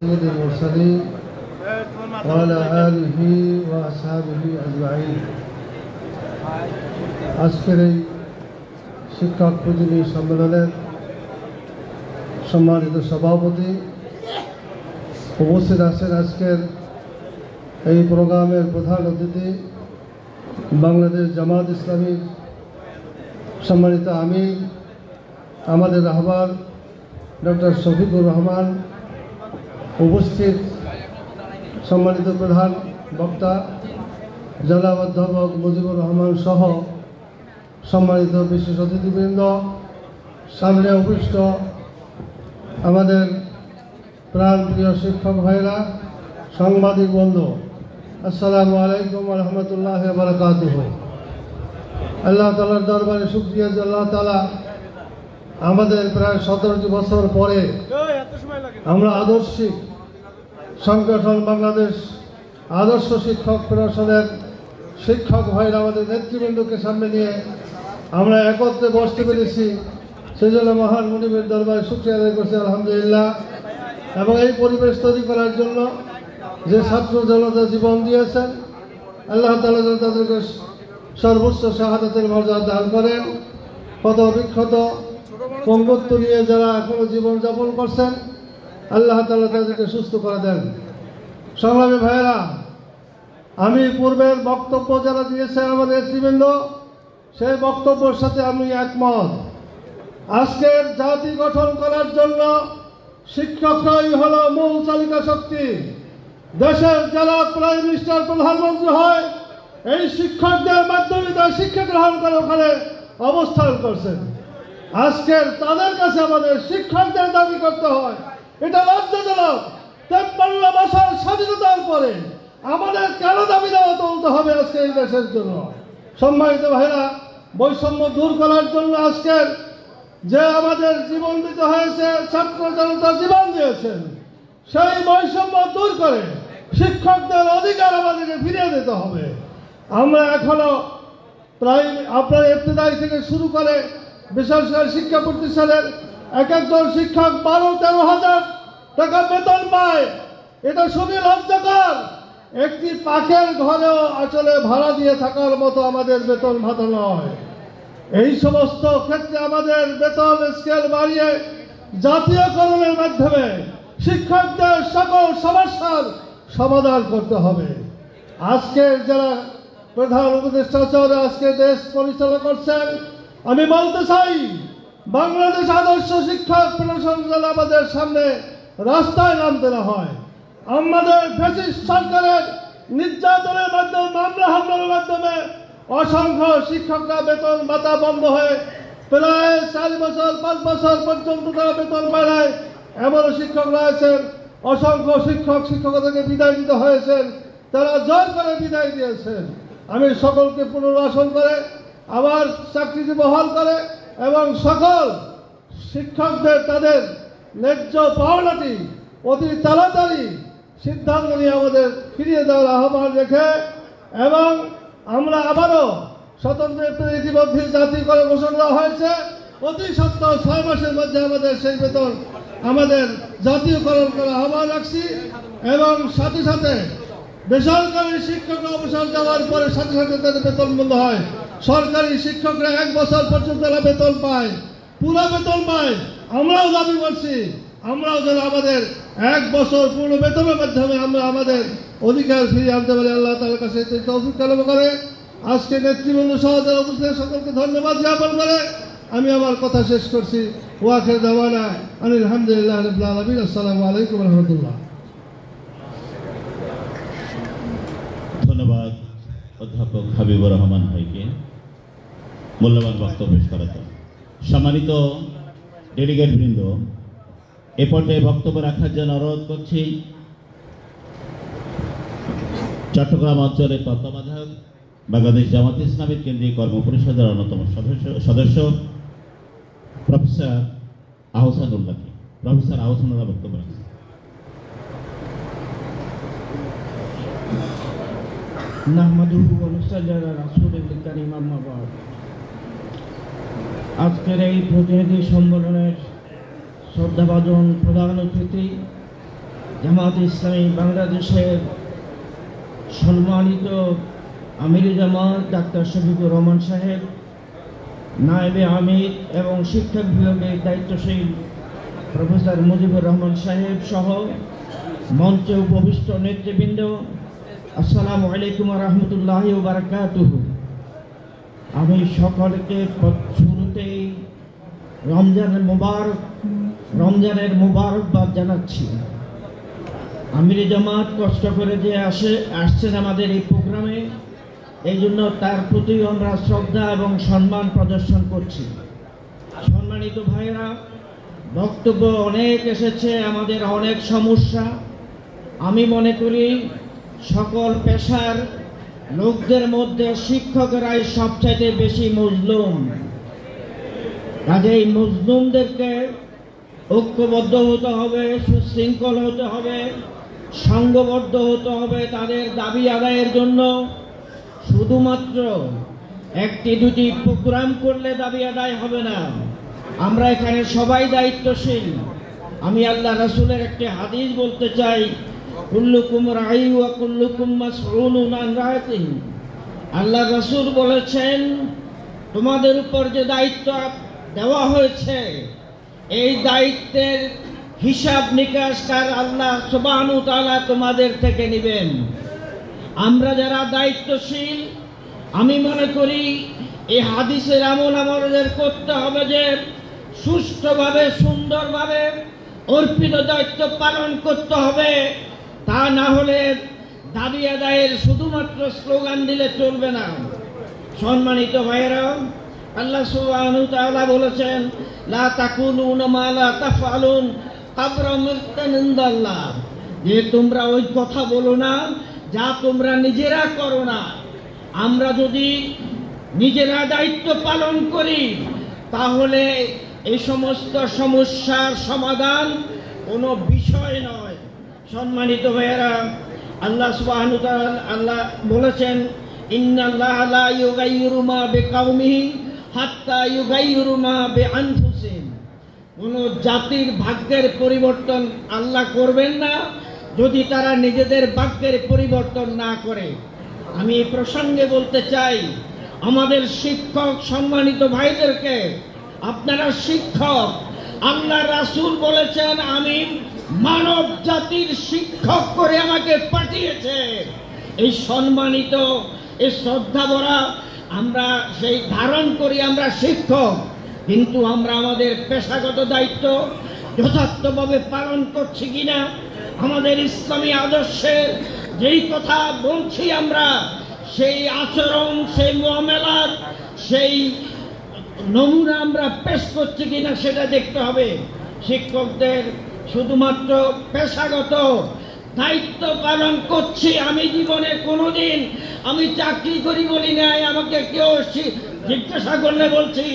سيد المرسلين وعلى آله وأصحابه أجمعين। আজকের এই শিক্ষক প্রতিনিধি সম্মেলনের সম্মানিত সভাপতি উপস্থিত আছেন আজকের এই প্রোগ্রামের প্রধান অতিথি বাংলাদেশ জামাত ইসলামীর সম্মানিত আমির আমাদের রাহবার ডক্টর শফিকুর রহমান, উপস্থিত সম্মানিত প্রধান বক্তা জনাব অধ্যাপক মুজিবুর রহমান সহ সম্মানিত বিশেষ অতিথিবৃন্দ, সামনে উপস্থিত আমাদের প্রাণপ্রিয় শিক্ষক ভাইরা, সাংবাদিক বন্ধু, আসসালামু আলাইকুম ওয়া রাহমাতুল্লাহি ওয়া বারাকাতুহু। আল্লাহ তাআলার দরবারে শুকরিয়া যে আল্লাহ তাআলা আমাদের প্রায় 17টি বছর পরে আমরা আদর্শিক সংগঠন বাংলাদেশ আদর্শ শিক্ষক ফেডারেশনের শিক্ষক ভাইরা আমাদের নেতৃবৃন্দকে সামনে নিয়ে আমরা একত্রে বসতে পেরেছি। সেই জন্য মহান মুনিবের দরবারে শুকরিয়া আদায় করছি আলহামদুলিল্লাহ। এবং এই পরিবেশ তৈরি করার জন্য যে ছাত্র জনতা জীবন দিয়েছেন, আল্লাহ তাআলা তাদেরকে সর্বোচ্চ শাহাদাতের মর্যাদা দান করেন। কত বিক্ষত পঙ্গুত্ব নিয়ে যারা এখনো জীবনযাপন করছেন, আল্লাহ তাআলা তাদেরকে সুস্থ করে দেন। সংগ্রামী ভাইয়েরা, আমি পূর্বের বক্তব্য যারা দিয়েছেন আমাদের নেতৃবৃন্দ, সেই বক্তব্যের সাথে আমি একমত। আজকের জাতি গঠন করার জন্য শিক্ষকরাই হলো মূল চালিকা শক্তি। দেশের যারা প্রাইম মিনিস্টার প্রধানমন্ত্রী হয়, এই শিক্ষকদের মাধ্যমে তারা শিক্ষা গ্রহণ করে ওখানে অবস্থান করছেন। আজকের তাদের কাছে আমাদের শিক্ষকদের দাবি করতে হয়, এটা লজ্জাজনক। 53 বছর স্বাধীনতার পরে আমাদের কেন দাবি দেওয়া তুলতে হবে আজকে এই দেশের জন্য? সম্মানিত ভাইরা, বৈষম্য দূর করার জন্য আজকের যে আমাদের জীবন দিতে হয়েছে, ছাত্র জনতা জীবন দিয়েছেন, সেই বৈষম্য দূর করে শিক্ষকদের অধিকার আমাদেরকে ফিরিয়ে দিতে হবে। আমরা এখনো প্রায় আপনার ইবতিদায়ী থেকে শুরু করে বেসরকারি শিক্ষা প্রতিষ্ঠানের এক একজন শিক্ষক 12-13 হাজার টাকা বেতন পায়। এটা খুবই লজ্জাকর। একটি পাখের ঘরেও আসলে ভাড়া দিয়ে থাকার মতো আমাদের বেতন ভাতা নয়। এই সমস্ত ক্ষেত্রে আমাদের বেতন স্কেল বাড়িয়ে জাতীয়করণের মাধ্যমে শিক্ষকদের সকল সমস্যার সমাধান করতে হবে। আজকের যারা প্রধান উপদেষ্টা আজকে দেশ পরিচালনা করছেন, আমি বলতে চাই, বাংলাদেশ আদর্শ শিক্ষক ফেডারেশন যেন আমাদের সামনে রাস্তায় নামতে না হয়। আমাদের ফ্যাসিস্ট সরকারের নির্যাতনের মাধ্যমে, মামলা হামলার মাধ্যমে অসংখ্য শিক্ষকরা বেতন ভাতা বন্ধ হয়ে প্রায় 4 বছর 5 বছর পর্যন্ত তারা বেতন পায় নাই। এমনও শিক্ষক রয়েছেন, অসংখ্য শিক্ষকতাকে বিদায় দিতে হয়েছেন, তারা জোর করে বিদায় দিয়েছেন। আমি সকলকে পুনর্বাসন করে আবার চাকরিতে বহাল করে এবং সকল শিক্ষকদের তাদের ন্যায্য পাওনাটি অতি তাড়াতাড়ি সিদ্ধান্ত নিয়ে আমাদের ফিরিয়ে দেওয়ার আহ্বান রেখে, এবং আমরা আবারও স্বতন্ত্র ইতিমধ্যে জাতীয় করে ঘোষণা দেওয়া হয়েছে, অতি সত্ত্বর 6 মাসের মধ্যে আমাদের সেই বেতন আমাদের জাতীয়করণ করার আহ্বান রাখছি। এবং সাথে সাথে বেসরকারি শিক্ষকরা অবসর যাওয়ার পরে সাথে সাথে তাদের বেতন বন্ধ হয়। সরকারি শিক্ষকরা 1 বছর পর্যন্ত তারা বেতন পায়, পুরো বেতন পায়। আমরাও দাবি করছি, আমরাও যেন আমাদের 1 বছর পুরো বেতনের মাধ্যমে আমরা আমাদের অধিকার ফিরিয়ে আনতে পারি। আল্লাহ তাআলার কাছে তৌফিক কামনা করে আজকে নেতৃবৃন্দ সহ যারা উপস্থিত সকলকে ধন্যবাদ জ্ঞাপন করে আমি আমার কথা শেষ করছি। ওয়া আখির দাওয়ানা আনিল হামদুলিল্লাহি রাব্বিল আলামিন। আসসালামু আলাইকুম ওয়া রাহমাতুল্লাহ। ধন্যবাদ অধ্যাপক হাবিবুর রহমান ভাইকে মূল্যবান বক্তব্য পেশ করার জন্য। সম্মানিত ডেলিগেট বৃন্দ, এ পর্যায়ে বক্তব্য রাখার জন্য অনুরোধ করছি চট্টগ্রাম অঞ্চলের তত্ত্বাবধায়ক বাংলাদেশ জামাত ইসলামীর কেন্দ্রীয় কর্ম পরিষদের অন্যতম সদস্য প্রফেসর আহসানুল্লাহকে। প্রফেসর আহসানুল্লাহ বক্তব্য রাখছেন। আজকের এই প্রতিনিধি সম্মেলনের শ্রদ্ধাভাজন প্রধান অতিথি জামাত ইসলামী বাংলাদেশের সম্মানিত আমির জামাত ডাক্তার শফিকুর রহমান সাহেব, নায়েবে আমির এবং শিক্ষা বিভাগের দায়িত্বশীল প্রফেসর মুজিবুর রহমান সাহেব সহ মঞ্চে উপবিষ্ট নেতৃবৃন্দ, আসসালামু আলাইকুম ওয়া রাহমাতুল্লাহি ওয়া বারাকাতুহু। আমি সকলকে শুরুতেই রমজানের মুবারকবাদ জানাচ্ছি। আমির জামাত কষ্ট করে যে আসছেন আমাদের এই প্রোগ্রামে, এই জন্য তার প্রতি আমরা শ্রদ্ধা এবং সম্মান প্রদর্শন করছি। সম্মানিত ভাইয়েরা, বক্তব্য অনেক এসেছে, আমাদের অনেক সমস্যা। আমি মনে করি সকল পেশার লোকদের মধ্যে শিক্ষকরাই সবচাইতে বেশি মজলুম। কাজেই মজলুমদেরকে ঐক্যবদ্ধ হতে হবে, সুশৃঙ্খল হতে হবে, সংঘবদ্ধ হতে হবে তাদের দাবি আদায়ের জন্য। শুধুমাত্র একটি দুটি প্রোগ্রাম করলে দাবি আদায় হবে না। আমরা এখানে সবাই দায়িত্বশীল। আমি আল্লাহ রাসূলের একটি হাদিস বলতে চাই, কুল্লুকুম রাঈ ওয়া কুল্লুকুম মাসউলুন আন রাইতিহি। আল্লাহ রাসূল বলেছেন, তোমাদের উপর যে দায়িত্ব দেওয়া হয়েছে এই দায়িত্বের হিসাব নিকাশ কার আল্লাহ সুবহানাহু ওয়া তাআলা তোমাদের থেকে নেবেন। আমরা যারা দায়িত্বশীল, আমি মনে করি এই হাদিসের আমল আমাদের করতে হবে যে সুষ্ঠুভাবে সুন্দরভাবে অর্পিত দায়িত্ব পালন করতে হবে। তা না হলে দাবি আদায়ের শুধুমাত্র স্লোগান দিলে চলবে না। সম্মানিত ভাইয়েরা, আল্লাহ সুবহানাহু ওয়া তাআলা বলেছেন, লা তাকুলুনা মা লা তাফআলুন কাবরা মুকতান ইনদাল্লাহ, যে তোমরা ওই কথা বলো না যা তোমরা নিজেরা করো না। আমরা যদি নিজেরা দায়িত্ব পালন করি তাহলে এই সমস্ত সমস্যার সমাধান কোনো বিষয় নয়। সম্মানিত ভাইয়েরা, আল্লাহ সুবহানাহু ওয়া তাআলা আল্লাহ বলেছেন, ইন্নাল্লাহা লা ইউগাইয়িরু মা বিকাওমিহি হাত্তা ইউগাইয়িরু মা বিআনফুসিহিম। কোন জাতির ভাগ্যের পরিবর্তন আল্লাহ করবেন না যদি তারা নিজেদের ভাগ্যের পরিবর্তন না করে। আমি এই প্রসঙ্গে বলতে চাই, আমাদের শিক্ষক সম্মানিত ভাইদেরকে, আপনারা শিক্ষক। আল্লাহ রাসূল বলেছেন, আমি মানব জাতির শিক্ষক করে আমাকে পাঠিয়েছে। এই সম্মানিত, এই শ্রদ্ধা ভরা আমরা সেই ধারণ করি, আমরা শিক্ষক। কিন্তু আমরা আমাদের পেশাগত দায়িত্ব যথার্থভাবে পালন করছি কিনা, আমাদের ইসলামী আদর্শের যেই কথা বলছি আমরা, সেই আচরণ, সেই মুআমালাত, সেই নমুনা আমরা পেশ করছি কিনা সেটা দেখতে হবে। শিক্ষকদের শুধুমাত্র পেশাগত দায়িত্ব পালন করছি। আমি জীবনে কোনোদিন আমি চাকরি করি বলি নাই। আমাকে কেউ জিজ্ঞাসা করলে বলছি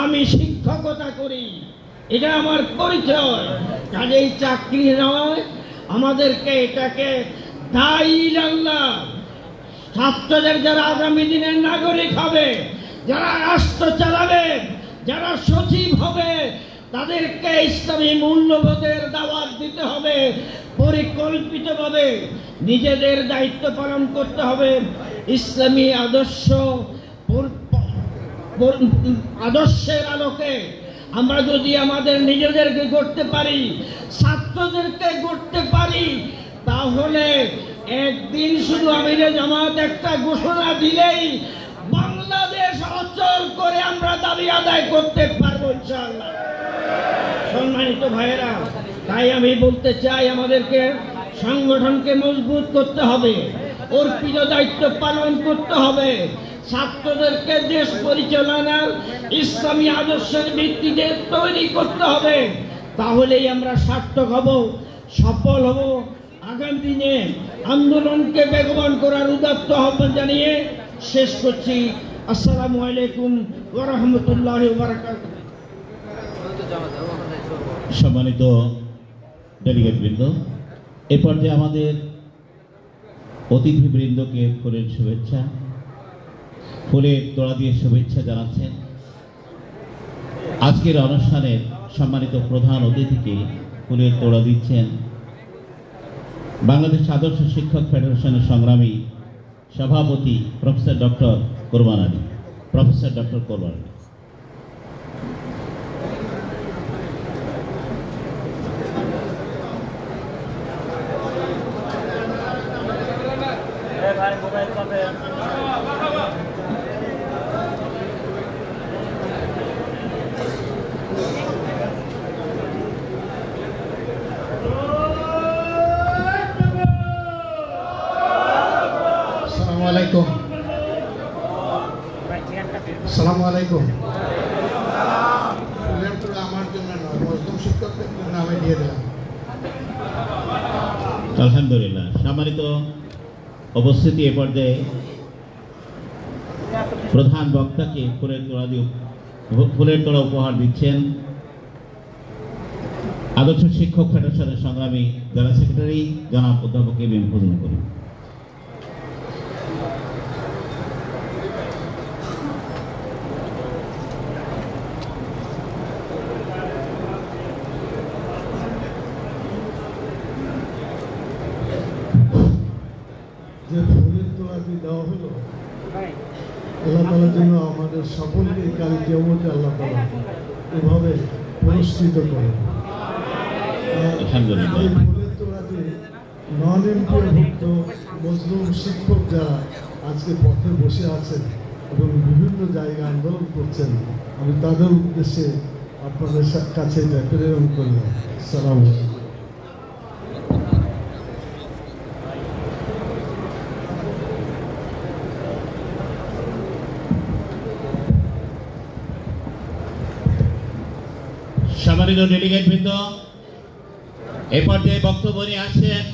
আমি শিক্ষকতা করি, এটা আমার পরিচয়। কাজেই চাকরি নয়, আমাদেরকে এটাকে দায়ী আল্লাহ। ছাত্রদের যারা আগামী দিনের নাগরিক হবে, যারা রাষ্ট্র চালাবে, যারা সচিব হবে, তাদেরকে ইসলামী মূল্যবোধের দাওয়াত দিতে হবে। পরিকল্পিতভাবে নিজেদের দায়িত্ব পালন করতে হবে। ইসলামী আদর্শের আলোকে আমরা যদি আমাদের নিজেদেরকে গড়তে পারি, ছাত্রদেরকে গড়তে পারি, তাহলে একদিন শুধু আমির জামাত একটা ঘোষণা দিলেই বাংলাদেশ অচল করে আমরা দাবি আদায় করতে পারবো ইনশাআল্লাহ। সম্মানিত ভাইয়েরা, তাই আমি বলতে চাই, আমাদেরকে সংগঠনকে মজবুত করতে হবে, অর্পিত দায়িত্ব পালন করতে হবে, ছাত্রদেরকে দেশ পরিচালনার ইসলামী আদর্শের ভিত্তিতে তৈরি করতে হবে। তাহলেই আমরা সার্থক হব, সফল হব। আগামী দিনে আন্দোলনকে বেগবান করার উদাত্ত আহ্বান জানিয়ে শেষ করছি। আসসালামু আলাইকুম ওয়া রাহমাতুল্লাহি ওয়া বারাকাতুহু। সম্মানিত ডেলিগেটবৃন্দ, এ পর্যায়ে আমাদের অতিথিবৃন্দকে ফুলের শুভেচ্ছা, ফুলের তোড়া দিয়ে শুভেচ্ছা জানাচ্ছেন। আজকের অনুষ্ঠানের সম্মানিত প্রধান অতিথিকে ফুলের তোড়া দিচ্ছেন বাংলাদেশ আদর্শ শিক্ষক ফেডারেশনের সংগ্রামী সভাপতি প্রফেসর ডক্টর কোরবান আলী। প্রফেসর ডক্টর কোরবান আলী। আসসালামু আলাইকুম। আমার জন্য নয়, মজলুম শিক্ষকদের জন্য আমি দিয়ে দিলাম। আলহামদুলিল্লাহ। সম্মানিত উপস্থিতি, এ পর্যায়ে প্রধান বক্তাকে ফুলের তোড়া উপহার দিচ্ছেন আদর্শ শিক্ষক ফেডারেশনের সংগ্রামী জেলা সেক্রেটারি জনাব অধ্যাপক এম এম ফজলুল করিম। যে ফুলের তোড়াটি দেওয়া হলো, আল্লাহ তাআলার জন্য আমাদের সকলকে কাল কিয়ামতে আল্লাহ তাআলা এভাবে পুরস্কৃত করে। আলহামদুলিল্লাহ। এই ফুলের তোড়াটি নন এমপিওভুক্ত মজলুম শিক্ষক যারা আজকে পথে বসে আছেন এবং বিভিন্ন জায়গায় আন্দোলন করছেন, আমি তাদের উদ্দেশ্যে আপনাদের কাছে এটা প্রেরণ করলাম। আসসালামু আলাইকুম। সম্মানিত ডেলিগেট বৃন্দ, এ পর্যায়ে বক্তব্য নিয়ে আসছেন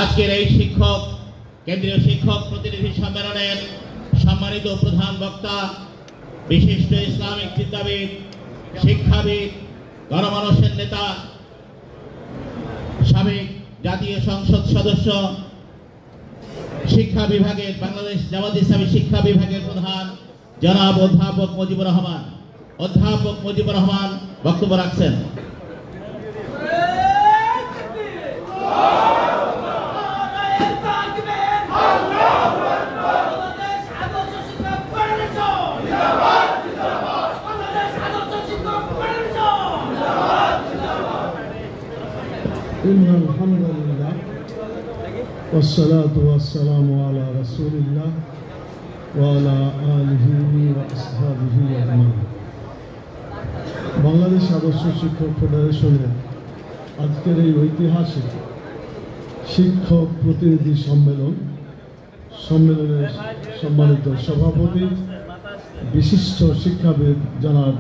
আজকের এই কেন্দ্রীয় শিক্ষক প্রতিনিধি সম্মেলনের সম্মানিত প্রধান বক্তা, বিশিষ্ট ইসলামিক চিন্তাবিদ, শিক্ষাবিদ, গণমানুষের নেতা, সাবেক জাতীয় সংসদ সদস্য, শিক্ষা বিভাগের বাংলাদেশ জামাত ইসলামী শিক্ষা বিভাগের প্রধান জনাব অধ্যাপক মুজিবুর রহমান। অধ্যাপক মুজিবুর রহমান বক্তব্য রাখছেন। ইন্নাল হামদুলিল্লাহ ওয়াসসালাতু ওয়াসসালামু আলা রাসূলিল্লাহ ওয়া আলা আলিহি ওয়া আসহাবিহি আজমাইন। বাংলাদেশ আদর্শ শিক্ষক ফেডারেশনের আজকের এই ঐতিহাসিক শিক্ষক প্রতিনিধি সম্মেলনের সম্মানিত সভাপতি বিশিষ্ট শিক্ষাবিদ জনাব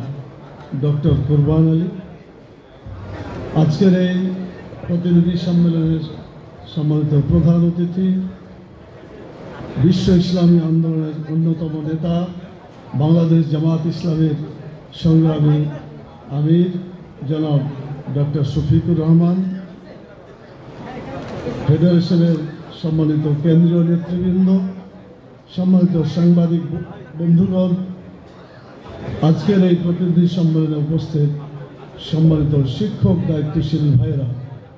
ডক্টর কোরবান আলী, আজকের এই প্রতিনিধি সম্মেলনের সম্মানিত প্রধান অতিথি, বিশ্ব ইসলামী আন্দোলনের অন্যতম নেতা, বাংলাদেশ জামাত ইসলামের সংগ্রামী আমির জনাব ডক্টর শফিকুর রহমান, ফেডারেশনের সম্মানিত কেন্দ্রীয় নেতৃবৃন্দ, সম্মানিত সাংবাদিক বন্ধুগণ, আজকের এই প্রতিনিধি সম্মেলনে উপস্থিত সম্মানিত শিক্ষক দায়িত্বশীল ভাইরা,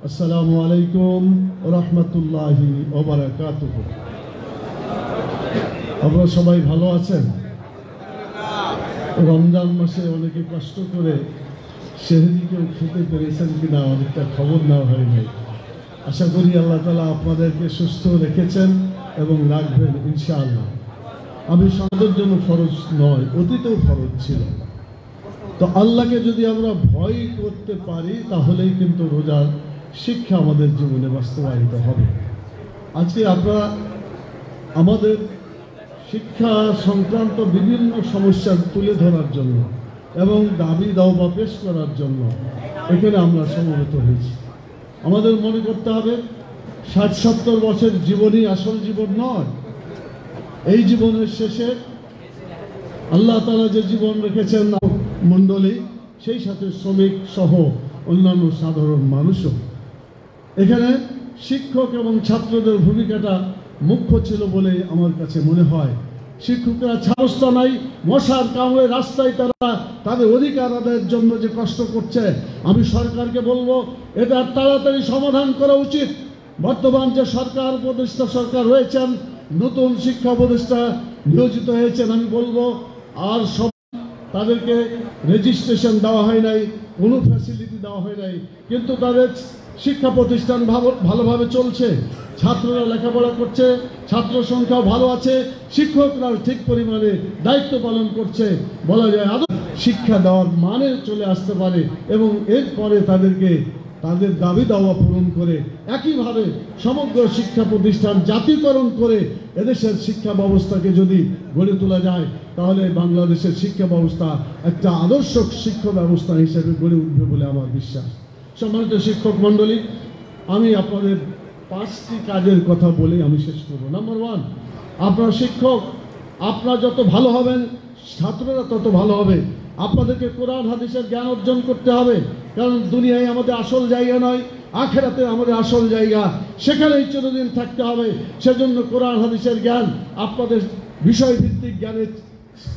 আসসালামু আলাইকুম ওয়া রাহমাতুল্লাহি ওয়া বারাকাতুহু। আপনারা সবাই ভালো আছেন? রমজান মাসে অনেকে কষ্ট করে সেহরিকেও খেতে পেরেছেন কিনা অনেকটা খবর নেওয়া হয় নাই। আশা করি আল্লাহ তাআলা আপনাদেরকে সুস্থ রেখেছেন এবং রাখবেন ইনশাআল্লাহ। আমি সমাজের জন্য ফরজ নয়, অতীতেও ফরজ ছিল। তো আল্লাহকে যদি আমরা ভয় করতে পারি তাহলেই কিন্তু রোজার শিক্ষা আমাদের জীবনে বাস্তবায়িত হবে। আজকে আপনারা আমাদের শিক্ষা সংক্রান্ত বিভিন্ন সমস্যা তুলে ধরার জন্য এবং দাবি দাওয়া পেশ করার জন্য এখানে আমরা সমবেত হয়েছি। আমাদের মনে করতে হবে ৬০-৭০ বছর জীবনই আসল জীবন নয়। এই জীবনের শেষে আল্লাহ তাআলা যে জীবন রেখেছেন মণ্ডলী, সেই সাথে শ্রমিক সহ অন্যান্য সাধারণ মানুষও। এখানে শিক্ষক এবং ছাত্রদের ভূমিকাটা মুখ্য ছিল বলে আমার কাছে মনে হয়। শিক্ষকরা ছাড়স্তা নাই, মশার কামড়ে রাস্তায় তারা তাদের অধিকার আদায়ের জন্য যে কষ্ট করছে, আমি সরকারকে বলবো এটা তাড়াতাড়ি সমাধান করা উচিত। বর্তমান যে সরকার উপদেষ্টা সরকার রয়েছেন, নতুন শিক্ষা উপদেষ্টা নিয়োজিত হয়েছেন, আমি বলবো আর সব তাদেরকে রেজিস্ট্রেশন দেওয়া হয় নাই, কোনো ফ্যাসিলিটি দেওয়া হয় নাই, কিন্তু তাদের শিক্ষা প্রতিষ্ঠান ভালোভাবে চলছে, ছাত্ররা লেখাপড়া করছে, ছাত্র সংখ্যা ভালো আছে, শিক্ষকরাও ঠিক পরিমাণে দায়িত্ব পালন করছে। বলা যায় আদৌ শিক্ষা দেওয়ার মানে চলে আসতে পারে এবং এরপরে তাদেরকে তাদের দাবি দাওয়া পূরণ করে একইভাবে সমগ্র শিক্ষা প্রতিষ্ঠান জাতীয়করণ করে এদেশের শিক্ষা ব্যবস্থাকে যদি গড়ে তোলা যায়, তাহলে বাংলাদেশের শিক্ষা ব্যবস্থা একটা আদর্শ শিক্ষা ব্যবস্থা হিসেবে গড়ে উঠবে বলে আমার বিশ্বাস। সম্মানিত শিক্ষক মণ্ডলী, আমি আপনাদের 5টি কাজের কথা বলে আমি শেষ করব। নাম্বার 1, আপনার শিক্ষক, আপনারা যত ভালো হবেন ছাত্ররা তত ভালো হবে। আপনাদেরকে কোরআন হাদিসের জ্ঞান অর্জন করতে হবে, কারণ দুনিয়ায় আমাদের আসল জায়গা নয়, আখেরাতে আমাদের আসল জায়গা, সেখানেই চিরদিন থাকতে হবে। সেজন্য কোরআন হাদিসের জ্ঞান, আপনাদের বিষয়ভিত্তিক জ্ঞানের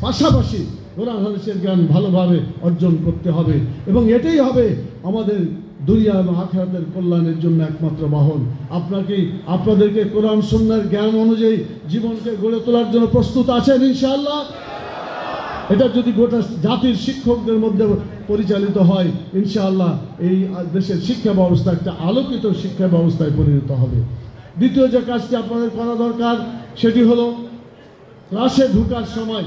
পাশাপাশি কোরআন হাদিসের জ্ঞান ভালোভাবে অর্জন করতে হবে এবং এটাই হবে আমাদের দুনিয়া এবং আখিরাতের কল্যাণের জন্য একমাত্র বাহন। আপনাদেরকে কোরআন সুন্নাহর জ্ঞান অনুযায়ী জীবনকে গড়ে তোলার জন্য প্রস্তুত আছেন ইনশাআল্লাহ? এটা যদি গোটা জাতির শিক্ষকদের মধ্যে পরিচালিত হয়, ইনশাআল্লাহ এই দেশের শিক্ষা ব্যবস্থা একটা আলোকিত শিক্ষা ব্যবস্থায় পরিণত হবে। দ্বিতীয় যে কাজটি আপনাদের করা দরকার সেটি হলো ক্লাসে ঢোকার সময়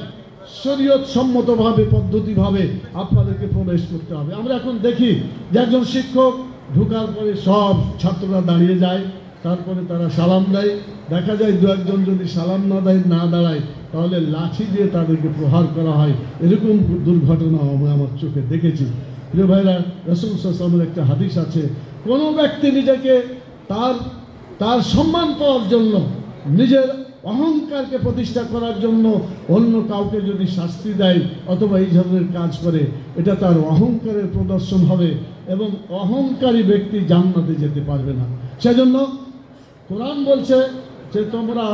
শরীয়ত সম্মতভাবে পদ্ধতিভাবে আপনাদেরকে প্রবেশ করতে হবে। আমরা এখন দেখি যে একজন শিক্ষক ঢোকার পরে সব ছাত্ররা দাঁড়িয়ে যায়, তারপরে তারা সালাম দেয়। দেখা যায় দু একজন যদি সালাম না দাঁড়ায় তাহলে লাঠি দিয়ে তাদেরকে প্রহার করা হয়। এরকম দুর্ঘটনা আমি আমার চোখে দেখেছি। প্রিয় ভাইরা, রাসূল সাল্লাল্লাহু আলাইহি ওয়াসাল্লামের একটা হাদিস আছে, কোনো ব্যক্তি নিজেকে তার সম্মান পাওয়ার জন্য, নিজের অহংকারকে প্রতিষ্ঠা করার জন্য অন্য কাউকে যদি শাস্তি দেয় অথবা এই ধরনের কাজ করে, এটা তার অহংকারের প্রদর্শন হবে এবং অহংকারী ব্যক্তি জান্নাতে যেতে পারবে না। সেজন্য কোরআন বলছে যে তোমরা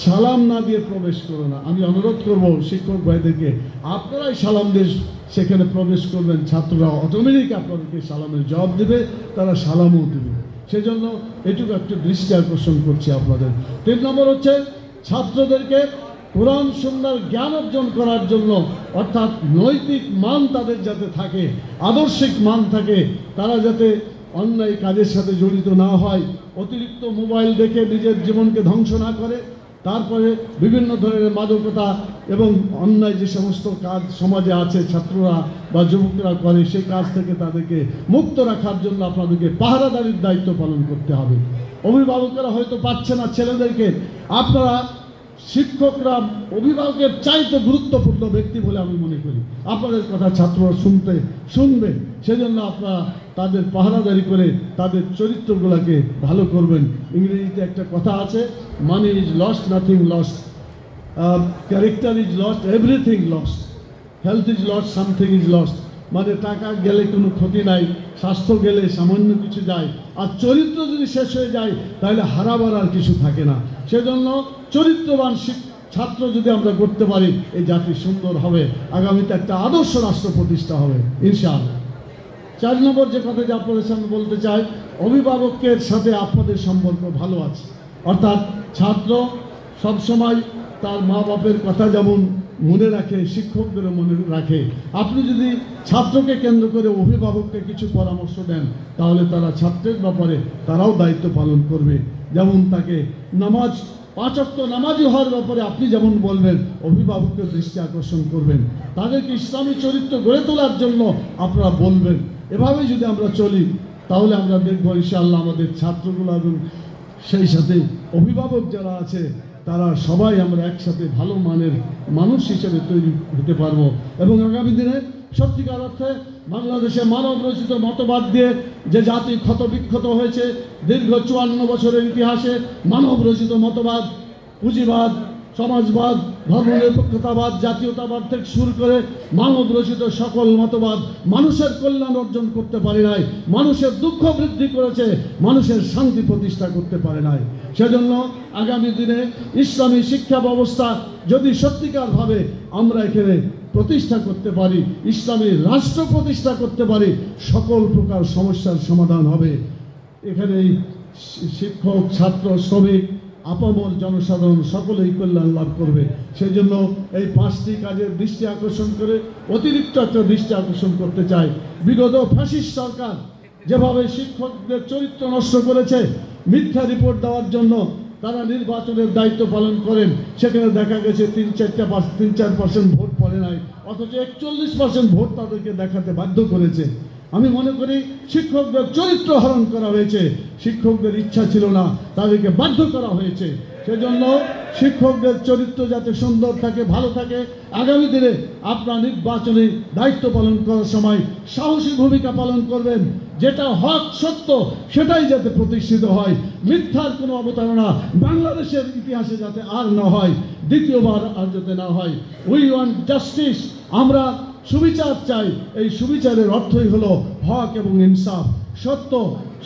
সালাম না দিয়ে প্রবেশ করো না। আমি অনুরোধ করব শিক্ষক ভাইদেরকে, আপনারাই সালাম দিয়ে সেখানে প্রবেশ করবেন, ছাত্ররা অটোমেটিক আপনাদেরকে সালামের জবাব দেবে, তারা সালামও দেবে। সেজন্য এটুকু একটু দৃষ্টি আকর্ষণ করছি আপনাদের। 3 নম্বর হচ্ছে ছাত্রদেরকে কোরআন সুন্নাহর জ্ঞান অর্জন করার জন্য, অর্থাৎ নৈতিক মান তাদের যাতে থাকে, আদর্শিক মান থাকে, তারা যাতে অন্যায় কাজের সাথে জড়িত না হয়, অতিরিক্ত মোবাইল দেখে নিজের জীবনকে ধ্বংস না করে, তারপরে বিভিন্ন ধরনের মাদকতা এবং অন্যায় যে সমস্ত কাজ সমাজে আছে ছাত্ররা বা যুবকরা করে, সেই কাজ থেকে তাদেরকে মুক্ত রাখার জন্য আপনাদেরকে পাহারাদারির দায়িত্ব পালন করতে হবে। অভিভাবকরা হয়তো পাচ্ছে না ছেলেদেরকে, আপনারা শিক্ষকরা অভিভাবকের চাইতে গুরুত্বপূর্ণ ব্যক্তি বলে আমি মনে করি। আপনাদের কথা ছাত্ররা শুনবে, সেজন্য আপনারা তাদের পাহারাদারি করে তাদের চরিত্রগুলোকে ভালো করবেন। ইংরেজিতে একটা কথা আছে, money is lost, nothing lost, character is lost, everything lost, health is lost, something is lost. মানে টাকা গেলে কোনো ক্ষতি নাই, স্বাস্থ্য গেলে সামান্য কিছু যায়, আর চরিত্র যদি শেষ হয়ে যায় তাহলে হারাবার আর কিছু থাকে না। সেজন্য চরিত্রবান ছাত্র যদি আমরা করতে পারি, এই জাতি সুন্দর হবে, আগামীতে একটা আদর্শ রাষ্ট্র প্রতিষ্ঠা হবে ইনশাআল্লাহ। 4 নম্বর যে কথা যে আপনাদের সামনে বলতে চাই, অভিভাবকের সাথে আপনাদের সম্পর্ক ভালো আছে, অর্থাৎ ছাত্র সবসময় তার মা বাপের কথা যেমন মনে রাখে, শিক্ষকদেরও মনে রাখে। আপনি যদি ছাত্রকে কেন্দ্র করে অভিভাবককে কিছু পরামর্শ দেন, তাহলে তারা ছাত্রের ব্যাপারে তারাও দায়িত্ব পালন করবে। যেমন তাকে 5 ওয়াক্ত নামাজি হওয়ার ব্যাপারে আপনি যেমন বলবেন, অভিভাবককে দৃষ্টি আকর্ষণ করবেন, তাদেরকে ইসলামী চরিত্র গড়ে তোলার জন্য আপনারা বলবেন। এভাবেই যদি আমরা চলি তাহলে আমরা দেখব ইনশাআল্লাহ আমাদের ছাত্রগুলো এবং সেই সাথে অভিভাবক যারা আছে তারা সবাই আমরা একসাথে ভালো মানের মানুষ হিসেবে তৈরি হতে পারবো এবং আগামী দিনে সত্যিকার অর্থে বাংলাদেশে মানব রচিত মতবাদ দিয়ে যে জাতি ক্ষতবিক্ষত হয়েছে, দীর্ঘ 54 বছরের ইতিহাসে মানব রচিত মতবাদ, পুঁজিবাদ, সমাজবাদ, ধর্মনিরপেক্ষতাবাদ, জাতীয়তাবাদ থেকে শুরু করে মানব রচিত সকল মতবাদ মানুষের কল্যাণ অর্জন করতে পারে নাই, মানুষের দুঃখ বৃদ্ধি করেছে, মানুষের শান্তি প্রতিষ্ঠা করতে পারে নাই। সেজন্য আগামী দিনে ইসলামী শিক্ষা ব্যবস্থা যদি সত্যিকারভাবে আমরা এখানে প্রতিষ্ঠা করতে পারি, ইসলামী রাষ্ট্র প্রতিষ্ঠা করতে পারি, সকল প্রকার সমস্যার সমাধান হবে। এখানে শিক্ষক, ছাত্র, শ্রমিক, আপামর জনসাধারণ সকলেই কল্যাণ লাভ করবে। সেই জন্য এই 5টি কাজের দৃষ্টি আকর্ষণ করে অতিরিক্ত একটা দৃষ্টি আকর্ষণ করতে চাই। বিগত ফ্যাসিস্ট সরকার যেভাবে শিক্ষকদের চরিত্র নষ্ট করেছে, মিথ্যা রিপোর্ট দেওয়ার জন্য তারা নির্বাচনের দায়িত্ব পালন করেন, সেখানে দেখা গেছে 3-4% ভোট পড়ে নাই, অথচ 41% ভোট তাদেরকে দেখাতে বাধ্য করেছে। আমি মনে করি শিক্ষকদের চরিত্র হরণ করা হয়েছে, শিক্ষকদের ইচ্ছা ছিল না, তাদেরকে বাধ্য করা হয়েছে। সেজন্য শিক্ষকদের চরিত্র যাতে সুন্দর থাকে, ভালো থাকে, আগামী দিনে আপনার নির্বাচনে দায়িত্ব পালন করার সময় সাহসী ভূমিকা পালন করবেন, যেটা হক সত্য সেটাই যাতে প্রতিষ্ঠিত হয়, মিথ্যার কোনো অবতারণা বাংলাদেশের ইতিহাসে যাতে আর না হয়, দ্বিতীয়বার আর যাতে না হয়। উই ওয়ান্ট জাস্টিস, আমরা সুবিচার চাই। এই সুবিচারের অর্থই হলো হক এবং ইনসাফ,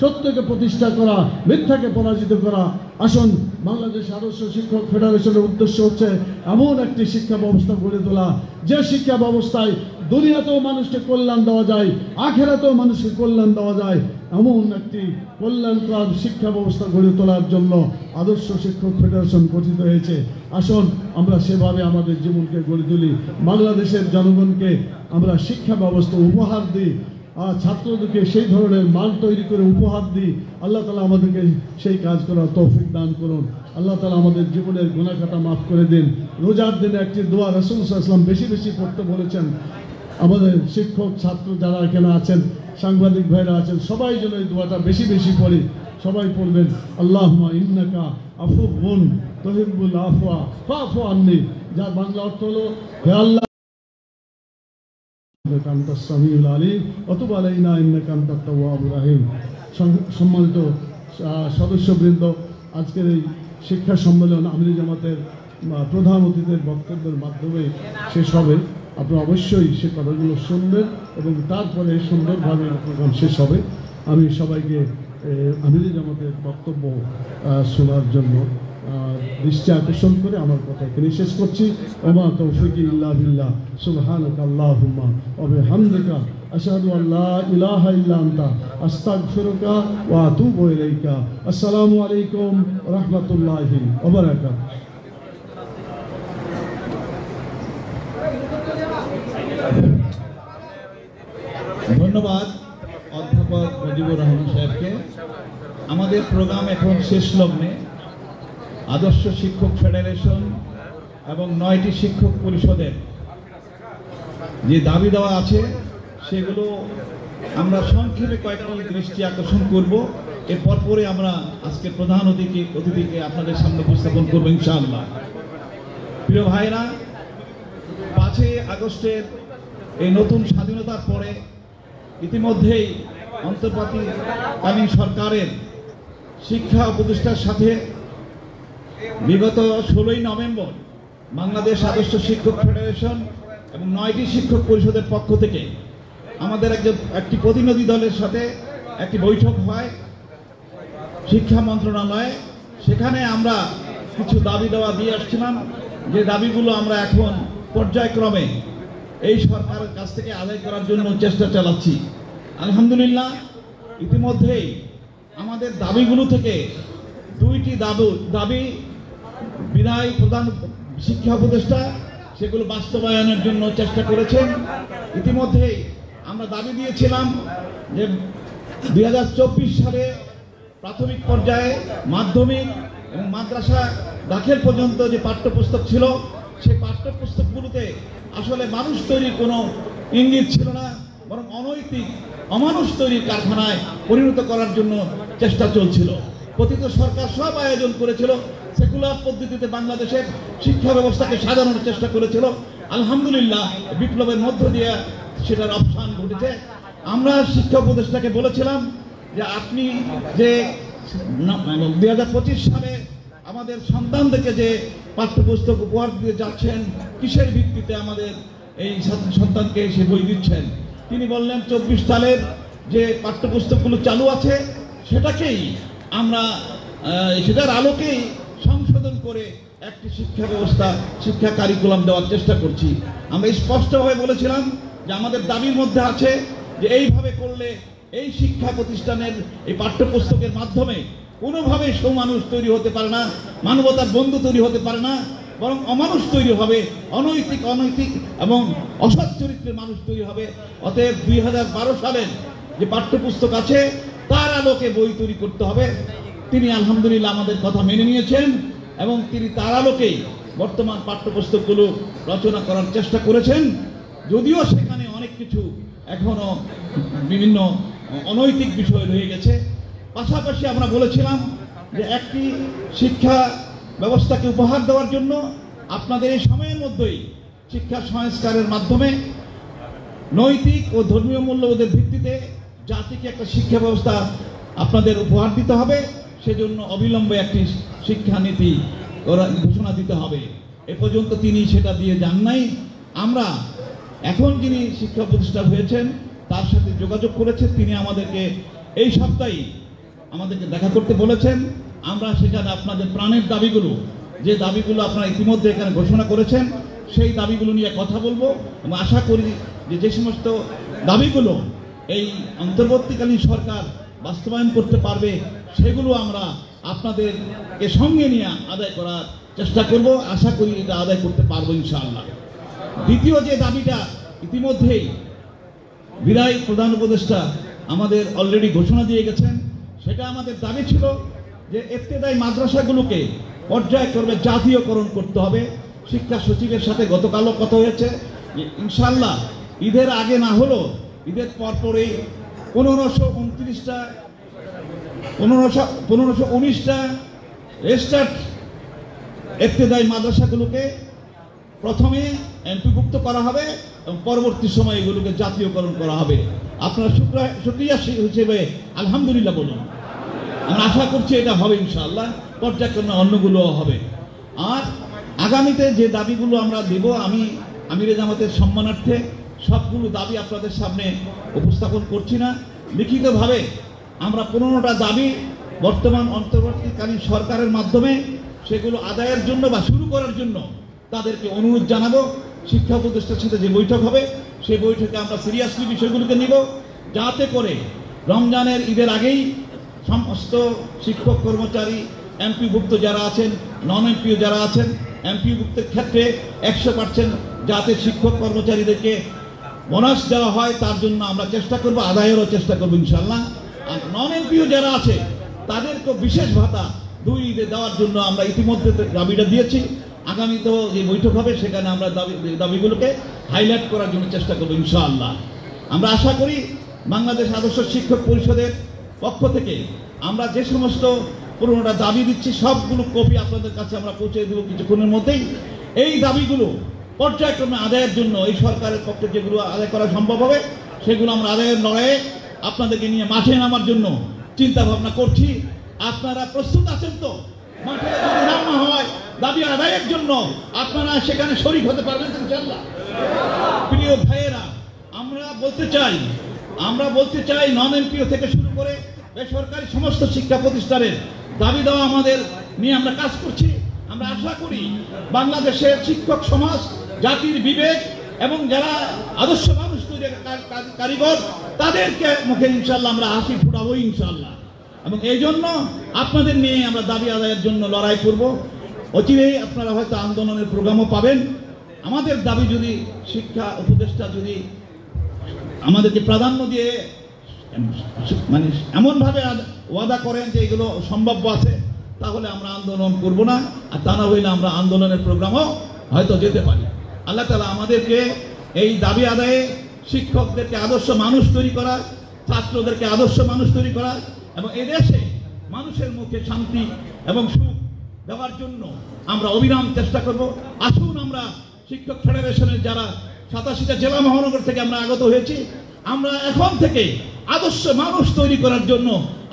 সত্যকে প্রতিষ্ঠা করা, মিথ্যাকে পরাজিত করা। আসুন, বাংলাদেশ আদর্শ শিক্ষক ফেডারেশনের উদ্দেশ্য হচ্ছে এমন একটি শিক্ষা ব্যবস্থা গড়ে তোলা, যে শিক্ষা ব্যবস্থায় দুনিয়াতেও মানুষকে কল্যাণ দেওয়া যায়, আখেরাতেও মানুষকে কল্যাণ দেওয়া যায়, এমন একটি কল্যাণকর শিক্ষা ব্যবস্থা গড়ে তোলার জন্য আদর্শ শিক্ষক ফেডারেশন গঠিত হয়েছে। আসুন, আমরা সেভাবে আমাদের জীবনকে গড়ে তুলি, বাংলাদেশের জনগণকে আমরা শিক্ষা ব্যবস্থা উপহার দিই, ছাত্রদেরকে সেই ধরনের মান তৈরি করে উপহার দিই। আল্লাহ তাআলা আমাদেরকে সেই কাজ করার তৌফিক দান করুন। আল্লাহ তাআলা আমাদের জীবনের গুনাহ খাতা মাফ করে দিন। রোজার দিনে একটি দোয়া রাসূল সাল্লাল্লাহু আলাইহি ওয়াসাল্লাম বেশি বেশি পড়তে বলেছেন। আমাদের শিক্ষক, ছাত্র যারা এখানে আছেন, সাংবাদিক ভাইরা আছেন, সবাই যেন এই দোয়াটা বেশি বেশি পড়ি, সবাই পড়বেন। আল্লাহুম্মা ইন্নাকা আফুউন তুহিব্বুল আফওয়া ফাফু আন্নি, যার বাংলা অর্থ হলো, হে আল্লাহ সম্মানিত সদস্যবৃন্দ, আজকের এই শিক্ষা সম্মেলন আমিরি জামাতের প্রধান অতিথির বক্তব্যের মাধ্যমে শেষ হবে। আপনারা অবশ্যই সে কথাগুলো শুনবেন এবং তারপরে সুন্দরভাবে প্রোগ্রাম শেষ হবে। আমি সবাইকে আমিরি জামাতের বক্তব্য শোনার জন্য দৃষ্টি আকর্ষণ করে আমার কথা এখানে শেষ করছি। ওমা তৌফিকি ইল্লা বিল্লাহ, সুবহানাকা আল্লাহুম্মা ওয়া বিহামদিকা আশহাদু আল্লা ইলাহা ইল্লা আনতা আস্তাগফিরুকা ওয়া আতুবু ইলাইকা। আসসালামু আলাইকুম ওয়া রাহমাতুল্লাহি ওয়া বারাকাতুহু। ধন্যবাদ অধ্যাপক মুজিবুর রহমান সাহেবকে। আমাদের প্রোগ্রাম এখন শেষ লগ্নে। আদর্শ শিক্ষক ফেডারেশন এবং 9টি শিক্ষক পরিষদের যে দাবি দেওয়া আছে সেগুলো আমরা সংক্ষেপে কয়েকটি দৃষ্টি আকর্ষণ করব। এরপর পরে আমরা আজকে প্রধান অতিথিকে আপনাদের সামনে উপস্থাপন করব ইনশাআল্লাহ। প্রিয় ভাইরা, 5ই আগস্টের এই নতুন স্বাধীনতার পরে ইতিমধ্যেই অন্তর্বর্তীকালীন সরকারের শিক্ষা উপদেষ্টার সাথে বিগত 16ই নভেম্বর বাংলাদেশ আদর্শ শিক্ষক ফেডারেশন এবং 9টি শিক্ষক পরিষদের পক্ষ থেকে আমাদের একটি প্রতিনিধি দলের সাথে একটি বৈঠক হয় শিক্ষা মন্ত্রণালয়ে। সেখানে আমরা কিছু দাবি দেওয়া দিয়ে আসছিলাম, যে দাবিগুলো আমরা এখন পর্যায়ক্রমে এই সরকারের কাছ থেকে আদায় করার জন্য চেষ্টা চালাচ্ছি। আলহামদুলিল্লাহ, ইতিমধ্যেই আমাদের দাবিগুলো থেকে 2টি দাবি বিদায় প্রধান শিক্ষা উপদেষ্টা সেগুলো বাস্তবায়নের জন্য চেষ্টা করেছেন। ইতিমধ্যেই আমরা দাবি দিয়েছিলাম যে 2024 সালে প্রাথমিক পর্যায়ে মাধ্যমিক এবং মাদ্রাসা দাখিল পর্যন্ত যে পাঠ্যপুস্তক ছিল, সেই পাঠ্যপুস্তকগুলোতে আসলে মানুষ তৈরির কোনো ইঙ্গিত ছিল না, বরং অনৈতিক অমানুষ তৈরির কারখানায় পরিণত করার জন্য চেষ্টা চলছিল। পতিত সরকার সব আয়োজন করেছিল, সেকুলার পদ্ধতিতে বাংলাদেশের শিক্ষা ব্যবস্থাকে সাজানোর চেষ্টা করেছিল। আলহামদুলিল্লাহ, বিপ্লবের মধ্য দিয়ে সেটার অবসান ঘটেছে। আমরা শিক্ষা উপদেষ্টাকে বলেছিলাম যে আপনি যে 2025 সালে আমাদের সন্তানদেরকে যে পাঠ্যপুস্তক উপহার দিয়ে যাচ্ছেন, কিসের ভিত্তিতে আমাদের এই সন্তানকে সে বই দিচ্ছেন? তিনি বললেন 24 সালের যে পাঠ্যপুস্তকগুলো চালু আছে সেটাকেই আমরা সেটার আলোকেই সংশোধন করে একটি শিক্ষা ব্যবস্থা, শিক্ষা কারিকুলাম দেওয়ার চেষ্টা করছি। আমরা স্পষ্টভাবে বলেছিলাম যে আমাদের দাবির মধ্যে আছে যে এইভাবে করলে এই শিক্ষা প্রতিষ্ঠানের এই পাঠ্যপুস্তকের মাধ্যমে কোনোভাবেই সৌমানুষ তৈরি হতে পারে না, মানবতার বন্ধু তৈরি হতে পারে না, বরং অমানুষ তৈরি হবে, অনৈতিক এবং অসৎ চরিত্রের মানুষ তৈরি হবে। অতএব 2012 সালের যে পাঠ্যপুস্তক আছে তার আলোকে বই তৈরি করতে হবে। তিনি আলহামদুলিল্লাহ আমাদের কথা মেনে নিয়েছেন এবং তিনি তার আলোকেই বর্তমান পাঠ্যপুস্তকগুলো রচনা করার চেষ্টা করেছেন, যদিও সেখানে অনেক কিছু এখনো বিভিন্ন অনৈতিক বিষয় রয়ে গেছে। পাশাপাশি আমরা বলেছিলাম যে একটি শিক্ষা ব্যবস্থাকে উপহার দেওয়ার জন্য আপনাদের এই সময়ের মধ্যেই শিক্ষা সংস্কারের মাধ্যমে নৈতিক ও ধর্মীয় মূল্যবোধের ভিত্তিতে জাতিকে একটা শিক্ষা ব্যবস্থা আপনাদের উপহার দিতে হবে। সেজন্য অবিলম্বে একটি শিক্ষানীতি ঘোষণা দিতে হবে। এ পর্যন্ত তিনি সেটা দিয়ে যান নাই। আমরা এখন যিনি শিক্ষা প্রতিষ্ঠান হয়েছেন তার সাথে যোগাযোগ করেছে, তিনি আমাদেরকে এই সপ্তাহে আমাদেরকে দেখা করতে বলেছেন। আমরা সেখানে আপনাদের প্রাণের দাবিগুলো, যে দাবিগুলো আপনারা ইতিমধ্যে এখানে ঘোষণা করেছেন, সেই দাবিগুলো নিয়ে কথা বলবো এবং আশা করি যে সমস্ত দাবিগুলো এই অন্তর্বর্তীকালীন সরকার বাস্তবায়ন করতে পারবে সেগুলো আমরা আপনাদেরকে সঙ্গে নিয়ে আদায় করার চেষ্টা করব। আশা করি এটা আদায় করতে পারবো ইনশাআল্লাহ। দ্বিতীয় যে দাবিটা ইতিমধ্যেই বিদায়ী প্রধান উপদেষ্টা আমাদের অলরেডি ঘোষণা দিয়ে গেছেন, সেটা আমাদের দাবি ছিল যে ইবতেদায়ী মাদ্রাসাগুলোকে পর্যায়ক্রমে জাতীয়করণ করতে হবে। শিক্ষা সচিবের সাথে গতকালও কথা হয়েছে যে ইনশাআল্লাহ ঈদের আগে না হলো ঈদের পরপরই 1519টা রেজিস্টার্ড ইবতেদায়ী মাদ্রাসাগুলোকে প্রথমে এমপিভুক্ত করা হবে এবং পরবর্তী সময়ে এগুলোকে জাতীয়করণ করা হবে। আপনারা শুকরিয়া হিসেবে আলহামদুলিল্লাহ বলুন। আমরা আশা করছি এটা হবে ইনশাআল্লাহ, পর্যায়ক্রমে অন্যগুলোও হবে। আর আগামীতে যে দাবিগুলো আমরা দেব, আমি আমিরে জামাতের সম্মানার্থে সবগুলো দাবি আপনাদের সামনে উপস্থাপন করছি না, লিখিতভাবে আমরা 15টা দাবি বর্তমান অন্তর্বর্তীকালীন সরকারের মাধ্যমে সেগুলো আদায়ের জন্য বা শুরু করার জন্য তাদেরকে অনুরোধ জানাবো। শিক্ষা উপদেষ্টার সাথে যে বৈঠক হবে সেই বৈঠকে আমরা সিরিয়াসলি বিষয়গুলোকে নিব, যাতে করে রমজানের ঈদের আগেই সমস্ত শিক্ষক কর্মচারী এমপিভুক্ত যারা আছেন, নন এমপিও যারা আছেন, এমপিভুক্তের ক্ষেত্রে 100% যাতে শিক্ষক কর্মচারীদেরকে বোনাস দেওয়া হয় তার জন্য আমরা চেষ্টা করব, আদায়েরও চেষ্টা করবো ইনশাআল্লাহ। আর নন এমপিও যারা আছে তাদেরকে বিশেষ ভাতা 2 ঈদে দেওয়ার জন্য আমরা ইতিমধ্যে দাবিটা দিয়েছি। আগামীতেও যে বৈঠক হবে সেখানে আমরা দাবিগুলোকে হাইলাইট করার জন্য চেষ্টা করবো ইনশাআল্লাহ। আমরা আশা করি বাংলাদেশ আদর্শ শিক্ষক পরিষদের পক্ষ থেকে আমরা যে সমস্ত 15টা দাবি দিচ্ছি সবগুলো কপি আপনাদের কাছে আমরা পৌঁছে দেবো কিছুক্ষণের মধ্যেই। এই দাবিগুলো পর্যায়ক্রমে আদায়ের জন্য এই সরকারের পক্ষে যেগুলো আদায় করা সম্ভব হবে সেগুলো আমরা আদায়ের লড়াইয়ে আপনাদেরকে নিয়ে মাঠে নামার জন্য চিন্তা ভাবনা করছি। আপনারা প্রস্তুত আছেন তো? মাঠে যদি নামা হয় দাবি আদায়ের জন্য আপনারা সেখানে শরীক হতে পারবেন ইনশাআল্লাহ। প্রিয় ভাইয়েরা, আমরা বলতে চাই নন এমপিও থেকে শুরু করে বেসরকারি সমস্ত শিক্ষা প্রতিষ্ঠানের দাবি দেওয়া আমাদের নিয়ে আমরা কাজ করছি। আমরা আশা করি বাংলাদেশের শিক্ষক সমাজ, জাতির বিবেক এবং যারা আদর্শ মানুষ তৈরির কারিগর তাদেরকে মুখে ইনশাআল্লাহ আমরা হাসি ফুটাবো ইনশাআল্লাহ। এবং এই জন্য আপনাদের নিয়ে আমরা দাবি আদায়ের জন্য লড়াই করব। অচিরেই আপনারা হয়তো আন্দোলনের প্রোগ্রামও পাবেন। আমাদের দাবি যদি শিক্ষা উপদেষ্টা যদি আমাদেরকে প্রাধান্য দিয়ে মানে এমনভাবে ওয়াদা করেন যে এগুলো সম্ভাব্য আছে, তাহলে আমরা আন্দোলন করব না, আর তা না হইলে আমরা আন্দোলনের প্রোগ্রামও হয়তো যেতে পারি। আল্লাহ তাআলা আমাদেরকে এই দাবি আদায়ে শিক্ষকদেরকে আদর্শ মানুষ তৈরি করা, ছাত্রদেরকে আদর্শ মানুষ তৈরি করা এবং এদেশে মানুষের মুখে শান্তি এবং সুখ দেওয়ার জন্য আমরা অবিরাম চেষ্টা করব। আসুন আমরা শিক্ষক ফেডারেশনের যারা 87টা জেলা মহানগর থেকে আমরা আগত হয়েছি, আমরা এখন থেকে আদর্শ মানুষ তৈরি করার জন্য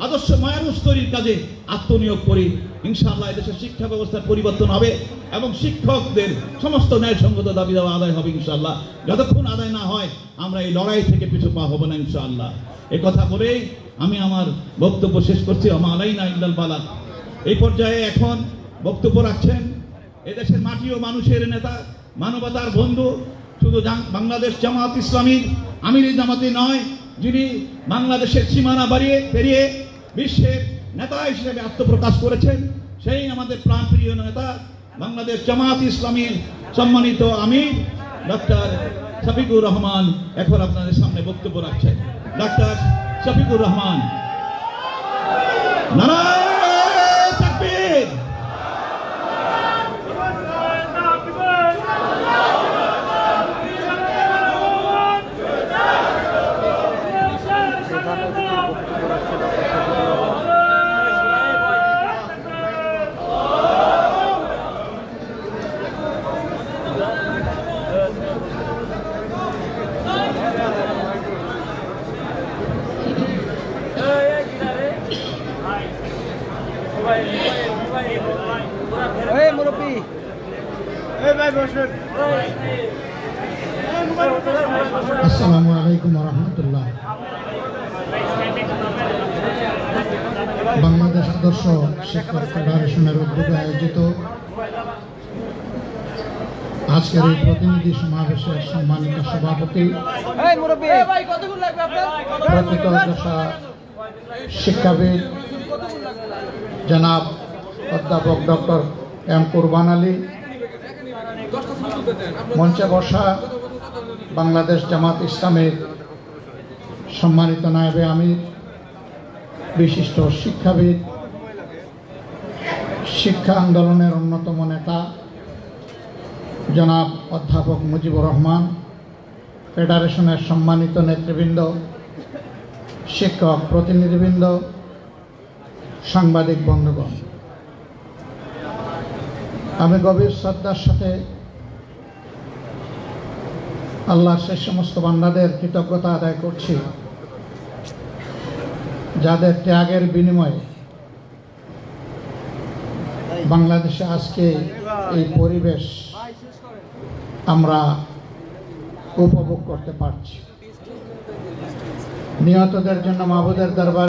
আদর্শ মানুষ তৈরির কাজে আত্মনিয়োগ করি। ইনশাআল্লাহ এদেশের শিক্ষা ব্যবস্থার পরিবর্তন হবে এবং শিক্ষকদের সমস্ত ন্যায়সঙ্গত দাবি দেওয়া আদায় হবে ইনশাআল্লাহ। যতক্ষণ আদায় না হয় আমরা এই লড়াই থেকে পিছু পা হব না ইনশাআল্লাহ। এ কথা বলেই আমি আমার বক্তব্য শেষ করছি। আমা আলাইনা ইল্লাল বালাগ। এই পর্যায়ে এখন বক্তব্য রাখছেন এদেশের মাটি ও মানুষের নেতা, মানবতার বন্ধু, শুধু বাংলাদেশ জামাত ইসলামীর আমিরি জামাতি নয়, যিনি বাংলাদেশের সীমানা পেরিয়ে বিশ্বের নেতা হিসেবে আত্মপ্রকাশ করেছেন, সেই আমাদের প্রাণপ্রিয় নেতা বাংলাদেশ জামাত ইসলামীর সম্মানিত আমির ডক্টর শফিকুর রহমান এখন আপনাদের সামনে বক্তব্য রাখছেন। ডক্টর শফিকুর রহমান। নারায়ে তাকবীর। আসসালামু আলাইকুম রহমতুল্লাহ। বাংলাদেশ আদর্শ শিক্ষক ফেডারেশনের উদ্যোগে আয়োজিত আজকের এই প্রতিনিধি সমাবেশের সম্মানিত সভাপতি, প্রকৃতদশা শিক্ষাবিদ জনাব অধ্যাপক ডক্টর এম কুরবান আলী, মঞ্চে বসা বাংলাদেশ জামাত ইসলামের সম্মানিত নায়েবে আমির, বিশিষ্ট শিক্ষাবিদ, শিক্ষা আন্দোলনের অন্যতম নেতা জনাব অধ্যাপক মুজিবুর রহমান, ফেডারেশনের সম্মানিত নেতৃবৃন্দ, শিক্ষক প্রতিনিধিবৃন্দ, সাংবাদিক বন্ধুগণ, আমি গভীর শ্রদ্ধার সাথে আল্লাহর সেই সমস্ত বান্দাদের কৃতজ্ঞতা আদায় করছি যাদের ত্যাগের বিনিময়ে বাংলাদেশে আজকে এই পরিবেশ আমরা উপভোগ করতে পারছি। নিহতদের জন্য মাহবুদের দরবার